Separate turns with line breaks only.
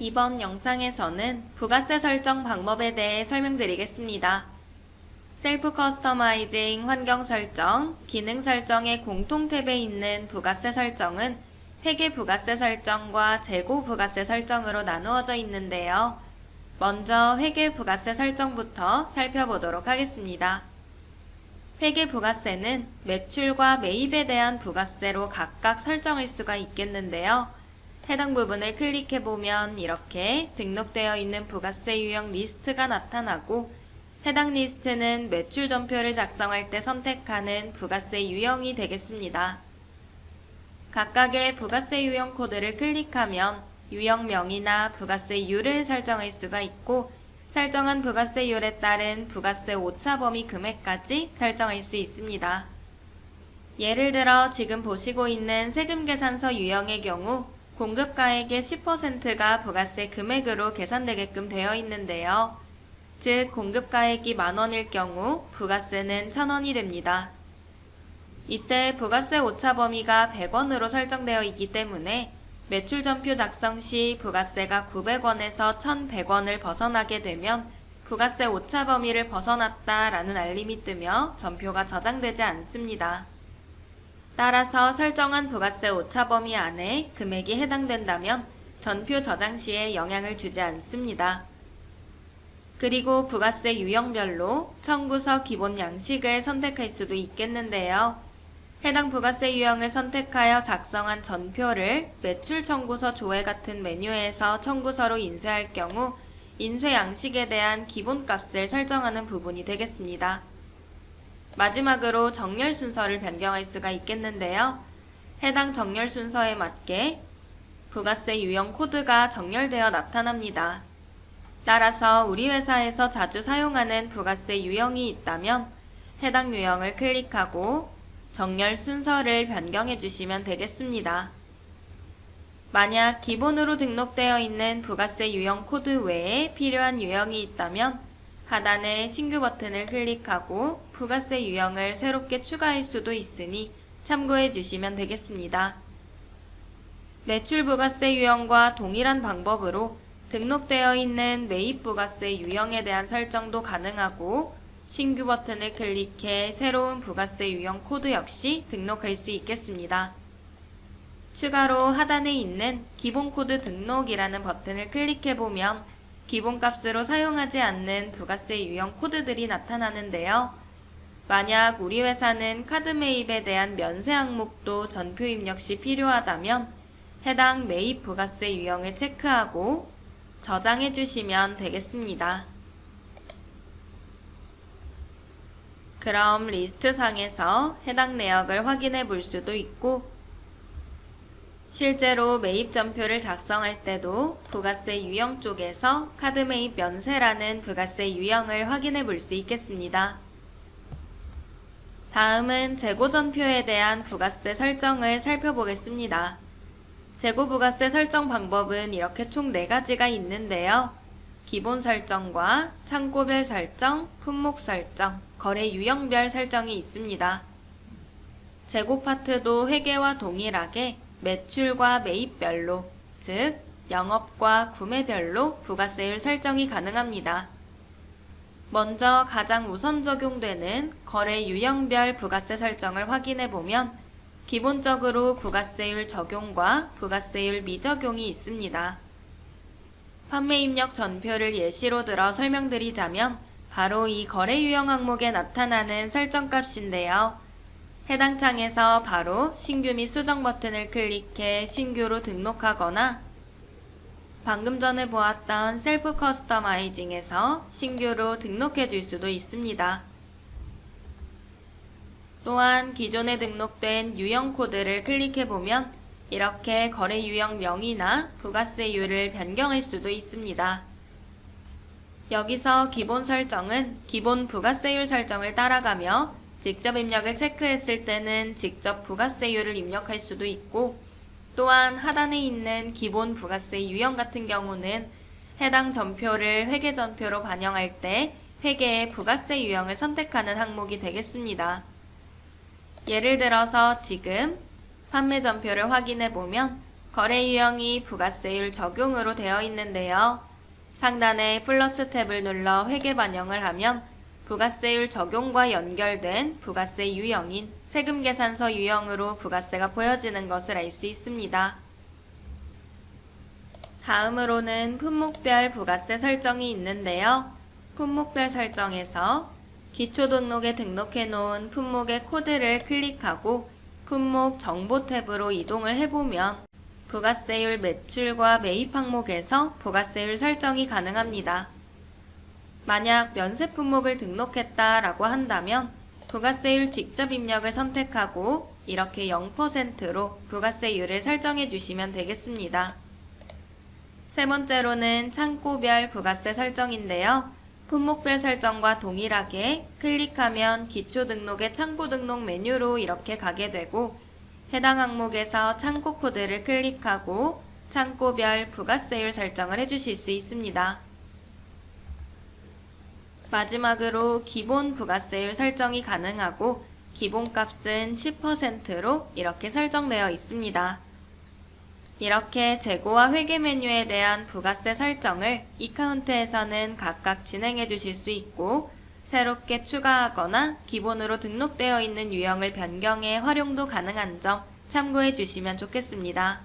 이번 영상에서는 부가세 설정 방법에 대해 설명드리겠습니다. 셀프 커스터마이징 환경 설정, 기능 설정의 공통 탭에 있는 부가세 설정은 회계 부가세 설정과 재고 부가세 설정으로 나누어져 있는데요. 먼저 회계 부가세 설정부터 살펴보도록 하겠습니다. 회계 부가세는 매출과 매입에 대한 부가세로 각각 설정할 수가 있겠는데요. 해당 부분을 클릭해보면 이렇게 등록되어 있는 부가세 유형 리스트가 나타나고 해당 리스트는 매출 전표를 작성할 때 선택하는 부가세 유형이 되겠습니다. 각각의 부가세 유형 코드를 클릭하면 유형명이나 부가세율을 설정할 수가 있고 설정한 부가세율에 따른 부가세 오차 범위 금액까지 설정할 수 있습니다. 예를 들어 지금 보시고 있는 세금계산서 유형의 경우 공급가액의 10%가 부가세 금액으로 계산되게끔 되어 있는데요. 즉 공급가액이 만원일 경우 부가세는 1,000원이 됩니다. 이때 부가세 오차 범위가 100원으로 설정되어 있기 때문에 매출 전표 작성 시 부가세가 900원에서 1,100원을 벗어나게 되면 부가세 오차 범위를 벗어났다라는 알림이 뜨며 전표가 저장되지 않습니다. 따라서 설정한 부가세 오차 범위 안에 금액이 해당된다면 전표 저장 시에 영향을 주지 않습니다. 그리고 부가세 유형별로 청구서 기본 양식을 선택할 수도 있겠는데요. 해당 부가세 유형을 선택하여 작성한 전표를 매출 청구서 조회 같은 메뉴에서 청구서로 인쇄할 경우 인쇄 양식에 대한 기본값을 설정하는 부분이 되겠습니다. 마지막으로 정렬 순서를 변경할 수가 있겠는데요. 해당 정렬 순서에 맞게 부가세 유형 코드가 정렬되어 나타납니다. 따라서 우리 회사에서 자주 사용하는 부가세 유형이 있다면 해당 유형을 클릭하고 정렬 순서를 변경해 주시면 되겠습니다. 만약 기본으로 등록되어 있는 부가세 유형 코드 외에 필요한 유형이 있다면 하단의 신규 버튼을 클릭하고 부가세 유형을 새롭게 추가할 수도 있으니 참고해 주시면 되겠습니다. 매출 부가세 유형과 동일한 방법으로 등록되어 있는 매입 부가세 유형에 대한 설정도 가능하고 신규 버튼을 클릭해 새로운 부가세 유형 코드 역시 등록할 수 있겠습니다. 추가로 하단에 있는 기본 코드 등록이라는 버튼을 클릭해보면 기본값으로 사용하지 않는 부가세 유형 코드들이 나타나는데요. 만약 우리 회사는 카드 매입에 대한 면세 항목도 전표 입력 시 필요하다면 해당 매입 부가세 유형을 체크하고 저장해 주시면 되겠습니다. 그럼 리스트 상에서 해당 내역을 확인해 볼 수도 있고 실제로 매입 전표를 작성할 때도 부가세 유형 쪽에서 카드 매입 면세라는 부가세 유형을 확인해 볼 수 있겠습니다. 다음은 재고 전표에 대한 부가세 설정을 살펴보겠습니다. 재고 부가세 설정 방법은 이렇게 총 4가지가 있는데요. 기본 설정과 창고별 설정, 품목 설정, 거래 유형별 설정이 있습니다. 재고 파트도 회계와 동일하게 매출과 매입별로, 즉 영업과 구매별로 부가세율 설정이 가능합니다. 먼저 가장 우선 적용되는 거래 유형별 부가세 설정을 확인해 보면 기본적으로 부가세율 적용과 부가세율 미적용이 있습니다. 판매 입력 전표를 예시로 들어 설명드리자면 바로 이 거래 유형 항목에 나타나는 설정값인데요. 해당 창에서 바로 신규 및 수정 버튼을 클릭해 신규로 등록하거나 방금 전에 보았던 셀프 커스터마이징에서 신규로 등록해 줄 수도 있습니다. 또한 기존에 등록된 유형 코드를 클릭해 보면 이렇게 거래 유형 명이나 부가세율을 변경할 수도 있습니다. 여기서 기본 설정은 기본 부가세율 설정을 따라가며 직접 입력을 체크했을 때는 직접 부가세율을 입력할 수도 있고 또한 하단에 있는 기본 부가세 유형 같은 경우는 해당 전표를 회계 전표로 반영할 때 회계의 부가세 유형을 선택하는 항목이 되겠습니다. 예를 들어서 지금 판매 전표를 확인해 보면 거래 유형이 부가세율 적용으로 되어 있는데요. 상단의 플러스 탭을 눌러 회계 반영을 하면 부가세율 적용과 연결된 부가세 유형인 세금계산서 유형으로 부가세가 보여지는 것을 알 수 있습니다. 다음으로는 품목별 부가세 설정이 있는데요. 품목별 설정에서 기초등록에 등록해 놓은 품목의 코드를 클릭하고 품목 정보 탭으로 이동을 해보면 부가세율 매출과 매입 항목에서 부가세율 설정이 가능합니다. 만약 면세 품목을 등록했다라고 한다면 부가세율 직접 입력을 선택하고 이렇게 0%로 부가세율을 설정해 주시면 되겠습니다. 세 번째로는 창고별 부가세 설정인데요. 품목별 설정과 동일하게 클릭하면 기초 등록의 창고 등록 메뉴로 이렇게 가게 되고 해당 항목에서 창고 코드를 클릭하고 창고별 부가세율 설정을 해주실 수 있습니다. 마지막으로 기본 부가세율 설정이 가능하고 기본값은 10%로 이렇게 설정되어 있습니다. 이렇게 재고와 회계 메뉴에 대한 부가세 설정을 이카운트에서는 각각 진행해 주실 수 있고 새롭게 추가하거나 기본으로 등록되어 있는 유형을 변경해 활용도 가능한 점 참고해 주시면 좋겠습니다.